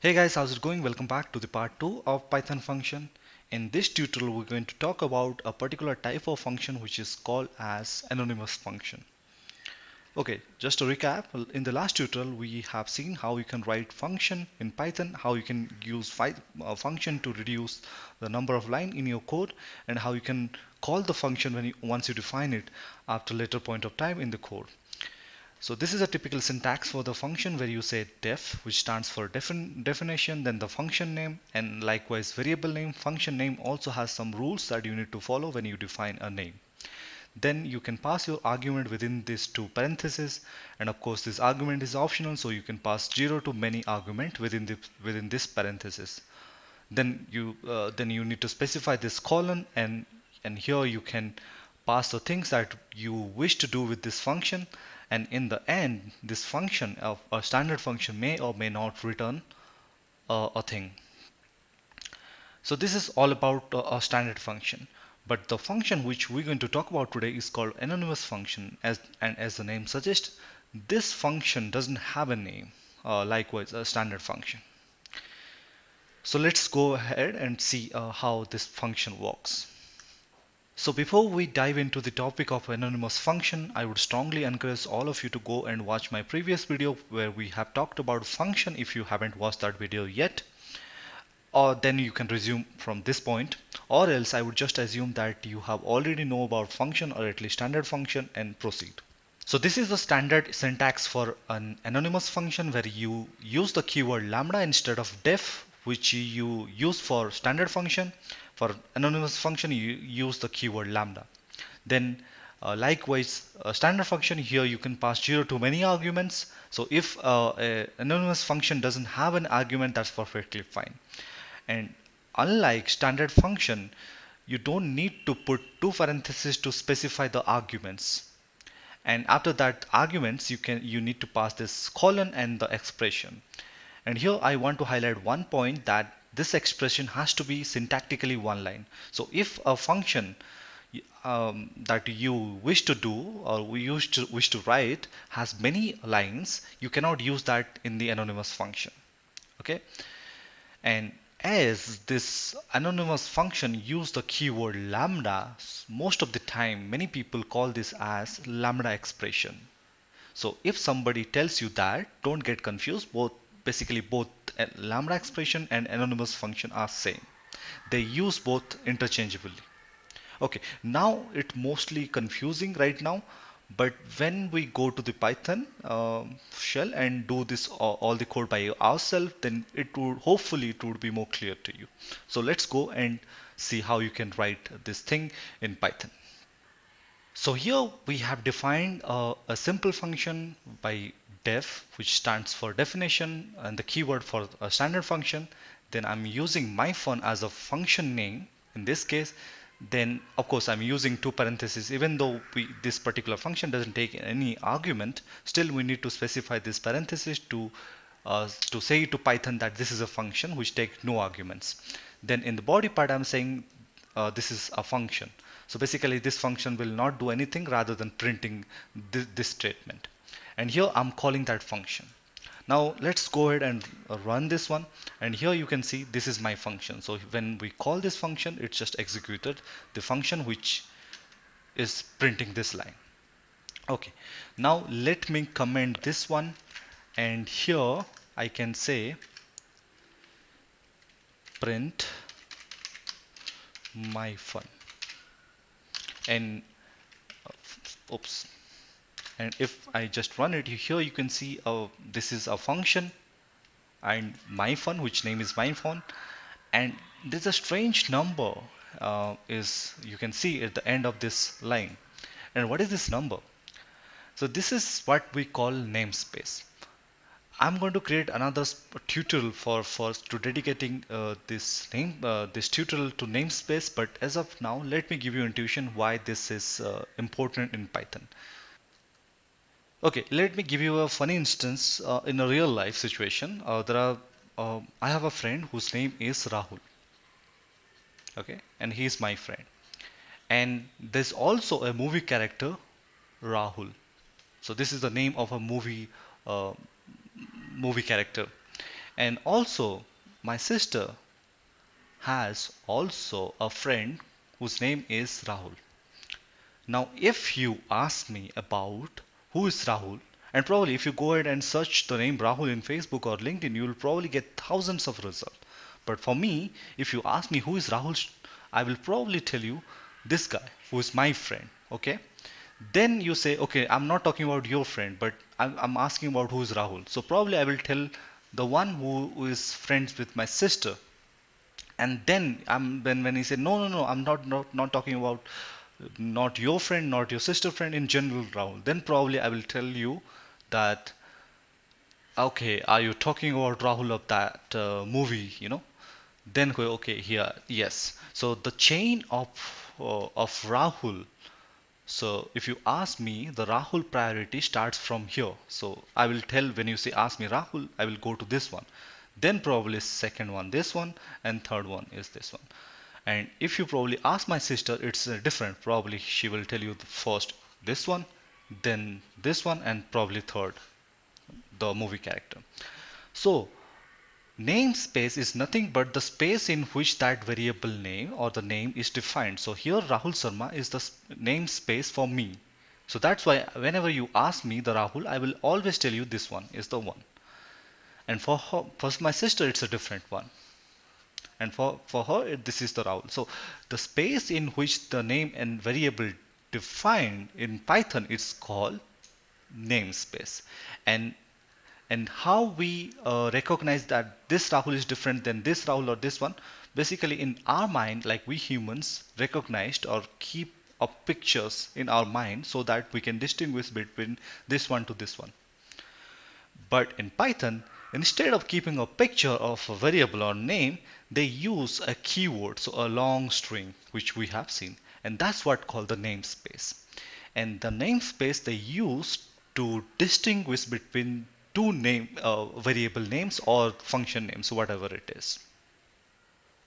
Hey guys, how's it going? Welcome back to the part 2 of Python function. In this tutorial, we're going to talk about a particular type of function which is called as anonymous function. Okay, just to recap, in the last tutorial, we have seen how you can write function in Python, how you can use function to reduce the number of line in your code, and how you can call the function once you define it after later point of time in the code. So this is a typical syntax for the function where you say def, which stands for definition, then the function name, and likewise variable name. Function name also has some rules that you need to follow when you define a name. Then you can pass your argument within these two parentheses, and of course this argument is optional, so you can pass 0 to many argument within this parenthesis. Then you need to specify this colon, and here you can pass the things that you wish to do with this function, and in the end this function of a standard function may or may not return a thing. So this is all about a standard function, but the function which we're going to talk about today is called anonymous function, as the name suggests, this function doesn't have a name, likewise a standard function. So let's go ahead and see how this function works. So before we dive into the topic of anonymous function, I would strongly encourage all of you to go and watch my previous video where we have talked about function if you haven't watched that video yet. Or then you can resume from this point, or else I would just assume that you have already know about function or at least standard function and proceed. So this is the standard syntax for an anonymous function where you use the keyword lambda instead of def, which you use for standard function. For anonymous function, you use the keyword lambda. Then likewise, a standard function here you can pass 0 to many arguments. So if an anonymous function doesn't have an argument, that's perfectly fine. And unlike standard function, you don't need to put two parentheses to specify the arguments, and after that arguments you need to pass this colon and the expression. And here I want to highlight one point, that this expression has to be syntactically one line. So if a function that you wish to do or wish to write has many lines, you cannot use that in the anonymous function. Okay, and as this anonymous function use the keyword lambda, most of the time many people call this as lambda expression. So if somebody tells you that, don't get confused. Both lambda expression and anonymous function are same. They use both interchangeably. Okay, now it's mostly confusing right now, but when we go to the Python shell and do this all the code by ourselves, then it would be more clear to you. So let's go and see how you can write this thing in Python. So here we have defined a simple function by def, which stands for definition, and the keyword for a standard function. Then I'm using my fun as a function name in this case. Then of course I'm using two parentheses, even though this particular function doesn't take any argument, still we need to specify this parenthesis to say to Python that this is a function which takes no arguments. Then in the body part I'm saying this is a function. So basically this function will not do anything rather than printing this statement. And here I'm calling that function. Now let's go ahead and run this one. And here you can see this is my function. So when we call this function, it's just executed the function which is printing this line. Okay, now let me comment this one. And here I can say print my fun. And oops. And if I just run it, here you can see this is a function and my fun, which name is my fun, and there's a strange number is you can see at the end of this line. And what is this number? So this is what we call namespace. I'm going to create another tutorial for to dedicating this tutorial to namespace, but as of now let me give you intuition why this is important in Python. Okay, let me give you a funny instance in a real life situation. I have a friend whose name is Rahul. Okay, and he is my friend. And there's also a movie character, Rahul. So this is the name of a uh, movie character. And also, my sister has also a friend whose name is Rahul. Now, if you ask me about who is Rahul, and probably if you go ahead and search the name Rahul in Facebook or LinkedIn, you will probably get thousands of results. But for me, if you ask me who is Rahul, I will probably tell you this guy who is my friend. Okay? Then you say, okay, I'm not talking about your friend, but I'm asking about who is Rahul. So probably I will tell the one who is friends with my sister. And then when he said, no, no, no, I'm not talking about not your friend, not your sister friend, in general, Rahul. Then probably I will tell you that, okay, are you talking about Rahul of that movie, Then go, okay, here, yes. So the chain of Rahul. So if you ask me, the Rahul priority starts from here. So I will tell when you say ask me Rahul, I will go to this one. Then probably second one this one, and third one is this one. And if you probably ask my sister, it's different. Probably she will tell you the first this one, then this one, and probably third the movie character. So namespace is nothing but the space in which that variable name or the name is defined. So here Rahul Sharma is the namespace for me. So that's why whenever you ask me the Rahul, I will always tell you this one is the one. And for her, for my sister, it's a different one. And for her, this is the Rahul. So the space in which the name and variable defined in Python is called namespace. And and how we recognize that this Rahul is different than this Rahul or this one, basically in our mind, like we humans recognized or keep up pictures in our mind so that we can distinguish between this one to this one. But in Python, instead of keeping a picture of a variable or name, they use a keyword, so a long string, which we have seen, and that's what called the namespace. And the namespace they use to distinguish between two variable names or function names, whatever it is.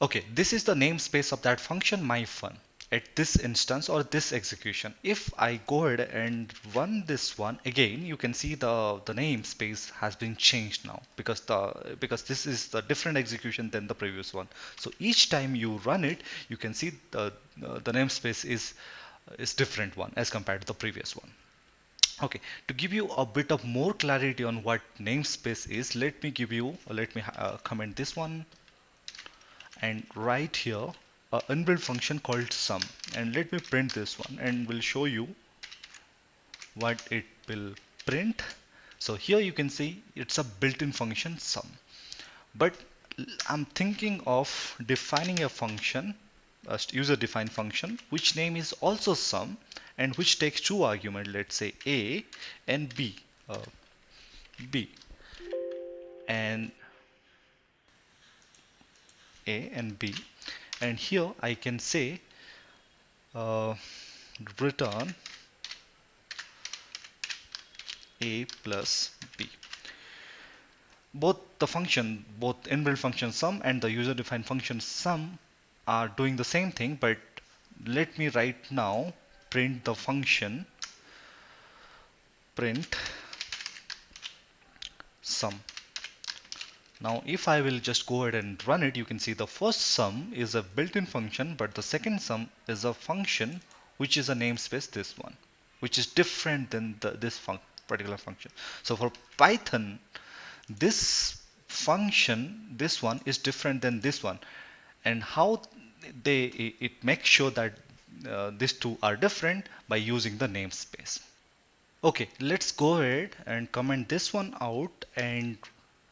Okay, this is the namespace of that function myFun at this instance or this execution. If I go ahead and run this one again, you can see the namespace has been changed now because this is the different execution than the previous one. So each time you run it, you can see the namespace is different one as compared to the previous one. Okay, to give you a bit of more clarity on what namespace is, let me comment this one and write here a inbuilt function called sum, and let me print this one and will show you what it will print. So here you can see it's a built-in function sum, but I'm thinking of defining a function, a user defined function, which name is also sum and which takes two arguments, let's say a and b and b, and here I can say uh, return a plus b. Both inbuilt function sum and the user defined function sum are doing the same thing, but let me right now print the function print sum. Now if I will just go ahead and run it, you can see the first sum is a built-in function, but the second sum is a function which is a namespace, this one, which is different than this particular function. So for Python, this function, this one is different than this one, and how it makes sure that these two are different by using the namespace. Okay, let's go ahead and comment this one out, and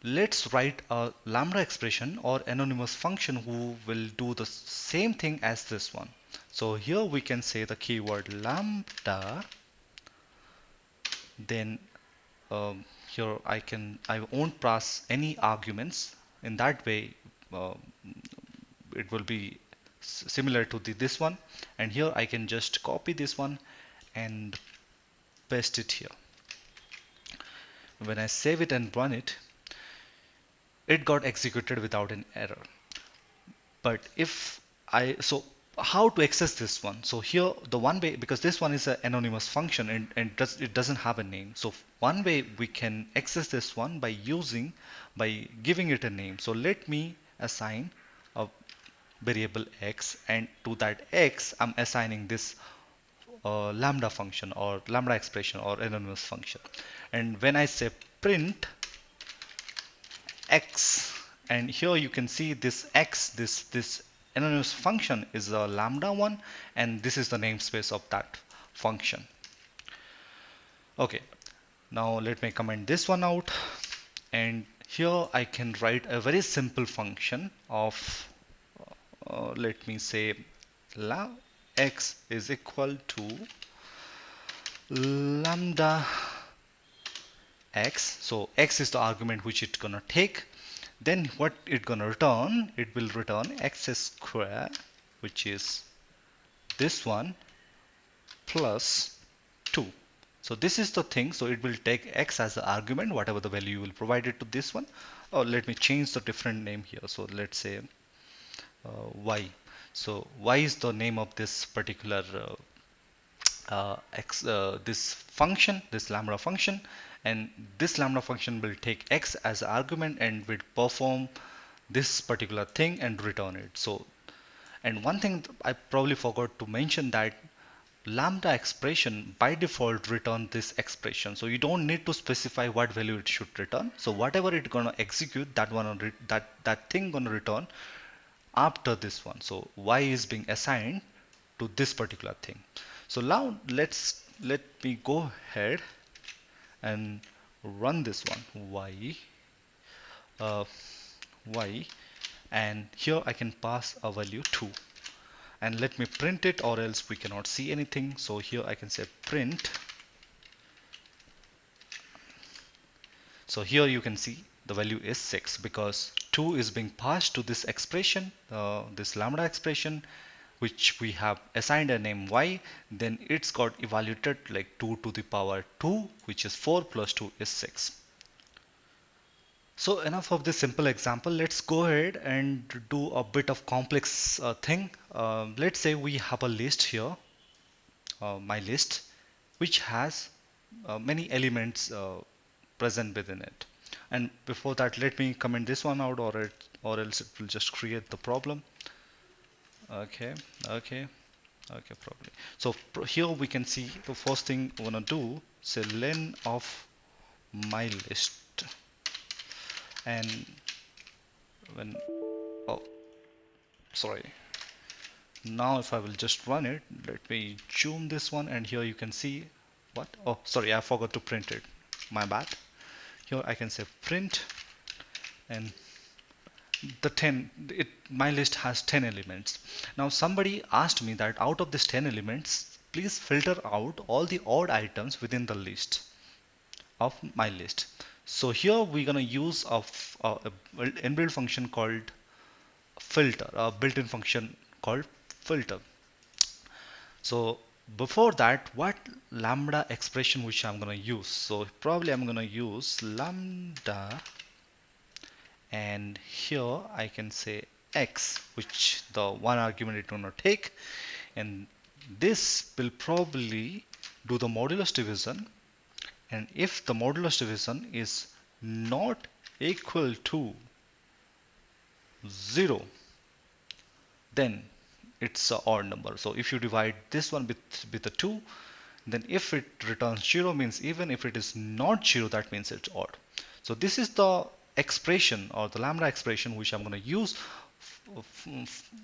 let's write a lambda expression or anonymous function who will do the same thing as this one. So here we can say the keyword lambda, then here I won't pass any arguments. In that way, uh, it will be similar to this one. And here I can just copy this one and paste it here. When I save it and run it, it got executed without an error. But if I so how to access this one? So here the one way, because this one is an anonymous function and it doesn't have a name. So one way we can access this one by giving it a name. So let me assign a variable x, and to that x I'm assigning this lambda function or lambda expression or anonymous function. And when I say print x, and here you can see this x, this anonymous function is a lambda one, and this is the namespace of that function. Okay, now let me comment this one out, and here I can write a very simple function of let me say x is equal to lambda x. So x is the argument which it's gonna take. Then what it gonna return? It will return x square, which is this one, plus 2. So this is the thing. So it will take x as the argument, whatever the value you will provide it to this one. Oh, let me change the different name here. So let's say y. So y is the name of this particular this function, this lambda function, and this lambda function will take x as argument and will perform this particular thing and return it. So, and one thing I probably forgot to mention, that lambda expression by default return this expression, so you don't need to specify what value it should return. So whatever it's gonna execute, that thing gonna return after this one. So y is being assigned to this particular thing. So now let me go ahead and run this one, uh, y, and here I can pass a value 2, and let me print it, or else we cannot see anything. So here I can say print. So here you can see the value is 6 because 2 is being passed to this expression, this lambda expression, which we have assigned a name y. Then it's got evaluated like 2 to the power 2, which is 4 plus 2 is 6. So enough of this simple example. Let's go ahead and do a bit of complex thing. Let's say we have a list here, my list, which has many elements present within it. And before that, let me comment this one out, or else it will just create the problem. Okay, okay, okay, probably. So here we can see the first thing we're gonna do, say len of my list, and when, oh, sorry. Now if I will just run it, let me zoom this one, and here you can see what? Oh, sorry, I forgot to print it. My bad. Here I can say print, and the 10, my list has 10 elements. Now somebody asked me that out of these 10 elements, please filter out all the odd items within the list of my list. So here we're gonna use a inbuilt function called filter, a built-in function called filter. So before that, what lambda expression which I'm gonna use? So probably I'm gonna use lambda, and here I can say x, which the one argument it's gonna take, and this will probably do the modulus division, and if the modulus division is not equal to 0, then it's an odd number. So if you divide this one with a 2, then if it returns 0 means even, if it is not 0, that means it's odd. So this is the expression, or the lambda expression, which I'm going to use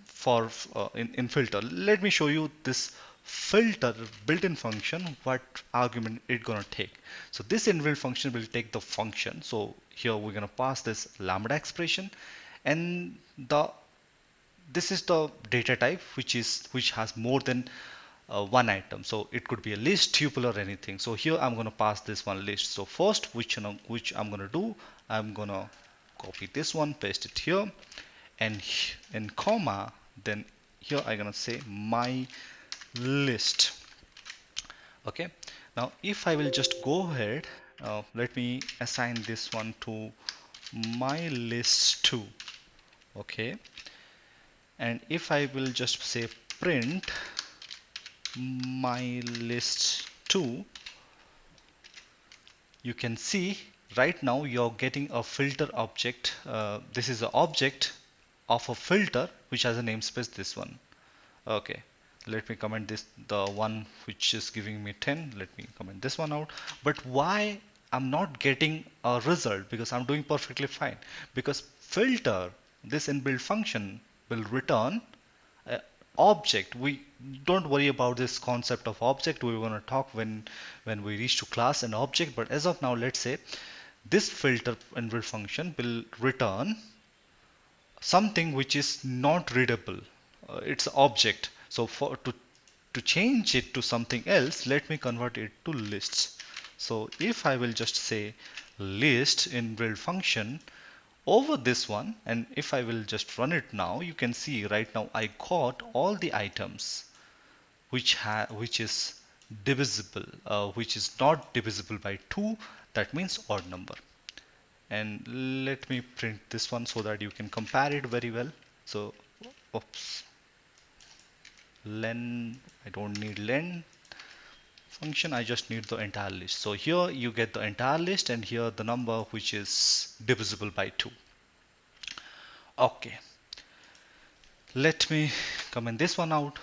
for in filter. Let me show you this filter built-in function, what argument it's going to take. So this inbuilt function will take the function. So here we're going to pass this lambda expression, and this is the data type which has more than one item. So it could be a list, tuple, or anything. So here I'm going to pass this one list. So first, which I'm going to do, I'm going to copy this one, paste it here, and in comma, then here I'm going to say my list. Okay. Now if I will just go ahead, let me assign this one to my list 2. Okay. And if I will just say print my list 2, you can see right now you're getting a filter object. This is an object of a filter which has a namespace, this one. Okay, let me comment this, the one which is giving me 10. Let me comment this one out. But why I'm not getting a result? Because I'm doing perfectly fine. Because filter, this inbuilt function, will return a object. We don't worry about this concept of object. We're going to talk when we reach to class and object. But as of now, let's say this filter inbuilt function will return something which is not readable. It's object. So for to change it to something else, let me convert it to lists. So if I will just say list in build function over this one, and if I will just run it now, you can see right now I got all the items which is divisible, which is not divisible by 2. That means odd number. And let me print this one so that you can compare it very well. So oops, len, I don't need len function, I just need the entire list. So here you get the entire list, and here the number which is divisible by 2. Okay, let me comment this one out.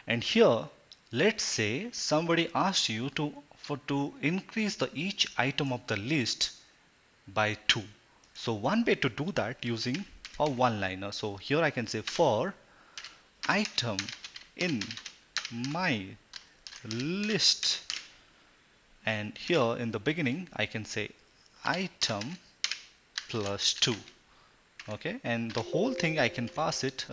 And here, let's say somebody asked you to increase the each item of the list by 2. So one way to do that using a one-liner. So here I can say for item in my list, and here in the beginning I can say item plus 2. Okay, and the whole thing I can pass it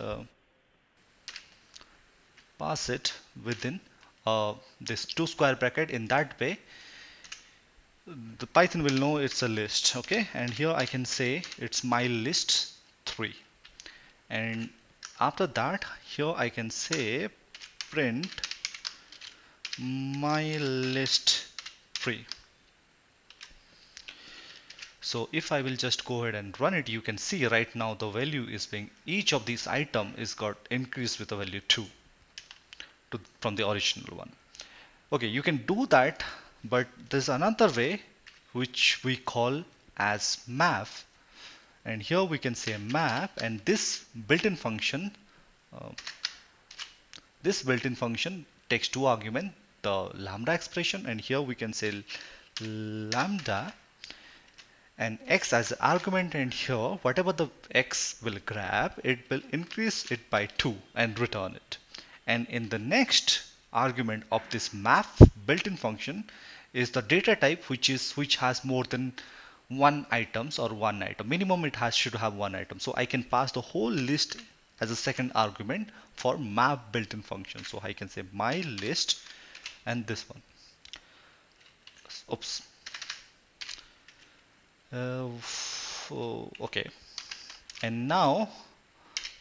within this 2 square bracket. In that way the Python will know it's a list. Okay, and here I can say it's my list 3, and after that here I can say print my list 3. So if I will just go ahead and run it, you can see right now the value is being, each of these item is got increased with a value 2 from the original one. Okay, you can do that, but there's another way which we call as map. And here we can say map, and this built-in function uh, takes 2 arguments, the lambda expression, and here we can say lambda and x as the argument, and here whatever the x will grab, it will increase it by 2 and return it. And in the next argument of this map built-in function is the data type which has more than one items or one item. Minimum it should have one item. So I can pass the whole list as a second argument for map built-in function. So I can say my list and this one. Oops. Okay. And now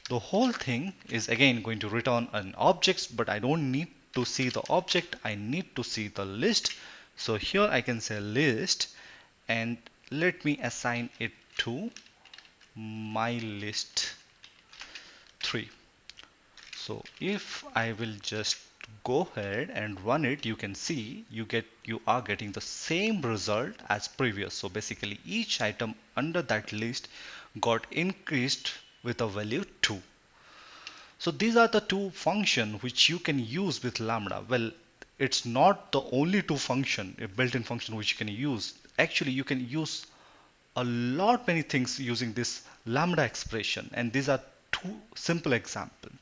the whole thing is again going to return an object, but I don't need to see the object, I need to see the list. So here I can say list, and let me assign it to my list 3. So if I will just go ahead and run it, you can see you are getting the same result as previous. So basically each item under that list got increased with a value 2. So these are the 2 functions which you can use with Lambda. Well, it's not the only 2 function, a built-in function which you can use. Actually, you can use a lot many things using this Lambda expression, and these are 2 simple examples.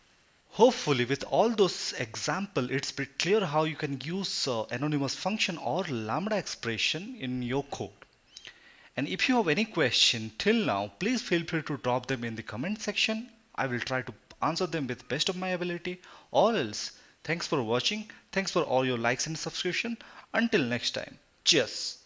Hopefully with all those examples, it's pretty clear how you can use anonymous function or Lambda expression in your code. And if you have any question till now, please feel free to drop them in the comment section. I will try to answer them with best of my ability. Or else, thanks for watching. Thanks for all your likes and subscription. Until next time, cheers.